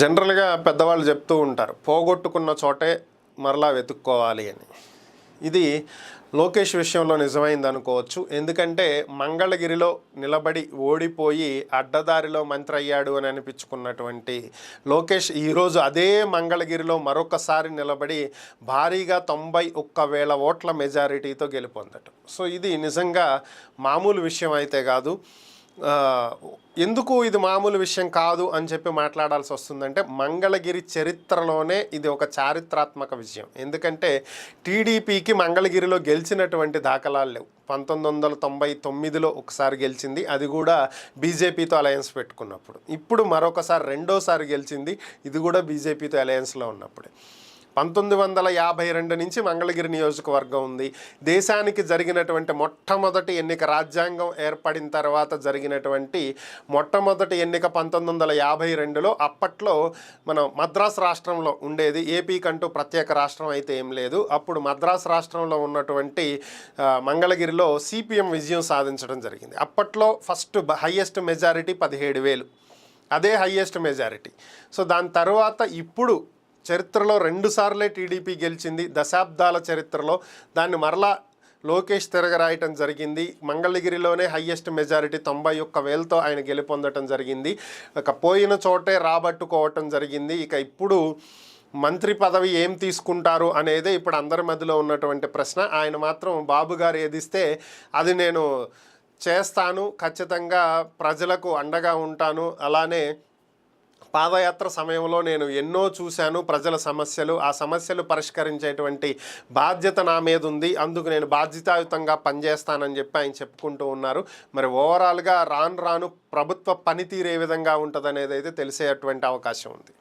జనరల్గా పెద్దవాళ్ళు చెప్తూ ఉంటారు, పోగొట్టుకున్న చోటే మరలా వెతుక్కోవాలి అని. ఇది లోకేష్ విషయంలో నిజమైంది అనుకోవచ్చు. ఎందుకంటే మంగళగిరిలో నిలబడి ఓడిపోయి అడ్డదారిలో మంత్రి అయ్యాడు అని అనిపించుకున్నటువంటి లోకేష్ ఈరోజు అదే మంగళగిరిలో మరొకసారి నిలబడి భారీగా 91,000 ఓట్ల మెజారిటీతో గెలుపొందటం. సో ఇది నిజంగా మామూలు విషయం అయితే కాదు. ఎందుకు ఇది మామూలు విషయం కాదు అని చెప్పి మాట్లాడాల్సి వస్తుందంటే, మంగళగిరి చరిత్రలోనే ఇది ఒక చారిత్రాత్మక విషయం. ఎందుకంటే టీడీపీకి మంగళగిరిలో గెలిచినటువంటి దాఖలాలు లేవు. 1999లో ఒకసారి గెలిచింది, అది కూడా బీజేపీతో అలయన్స్ పెట్టుకున్నప్పుడు. ఇప్పుడు మరొకసారి రెండోసారి గెలిచింది, ఇది కూడా బీజేపీతో అలయన్స్లో ఉన్నప్పుడే. 1952 నుంచి మంగళగిరి నియోజకవర్గం ఉంది. దేశానికి జరిగినటువంటి మొట్టమొదటి ఎన్నిక, రాజ్యాంగం ఏర్పడిన తర్వాత జరిగినటువంటి మొట్టమొదటి ఎన్నిక 1952లో. అప్పట్లో మనం మద్రాసు రాష్ట్రంలో ఉండేది, ఏపీకంటూ ప్రత్యేక రాష్ట్రం అయితే ఏం లేదు. అప్పుడు మద్రాసు రాష్ట్రంలో ఉన్నటువంటి మంగళగిరిలో సిపిఎం విజయం సాధించడం జరిగింది. అప్పట్లో ఫస్ట్ హయ్యెస్ట్ మెజారిటీ 17,000, అదే హయ్యెస్ట్ మెజారిటీ. సో దాని తర్వాత ఇప్పుడు చరిత్రలో 2 సార్లే టీడీపీ గెలిచింది. దశాబ్దాల చరిత్రలో దాన్ని మరలా లోకేష్ తిరగరాయటం జరిగింది. మంగళగిరిలోనే హయ్యెస్ట్ మెజారిటీ 91,000తో ఆయన గెలుపొందటం జరిగింది. ఇక పోయిన చోటే రాబట్టుకోవటం జరిగింది. ఇక ఇప్పుడు మంత్రి పదవి ఏం తీసుకుంటారు అనేదే ఇప్పుడు అందరి మధ్యలో ఉన్నటువంటి ప్రశ్న. ఆయన మాత్రం బాబు గారు ఏదిస్తే అది నేను చేస్తాను, ఖచ్చితంగా ప్రజలకు అండగా ఉంటాను, అలానే పాదయాత్ర సమయంలో నేను ఎన్నో చూశాను ప్రజల సమస్యలు, ఆ సమస్యలు పరిష్కరించేటువంటి బాధ్యత నా మీద ఉంది, అందుకు నేను బాధ్యతాయుతంగా పనిచేస్తానని చెప్పి ఆయన చెప్పుకుంటూ ఉన్నారు. మరి ఓవరాల్గా రాను రాను ప్రభుత్వ పనితీరు ఏ విధంగా ఉంటుంది అనేది అయితే తెలిసేటువంటి అవకాశం ఉంది.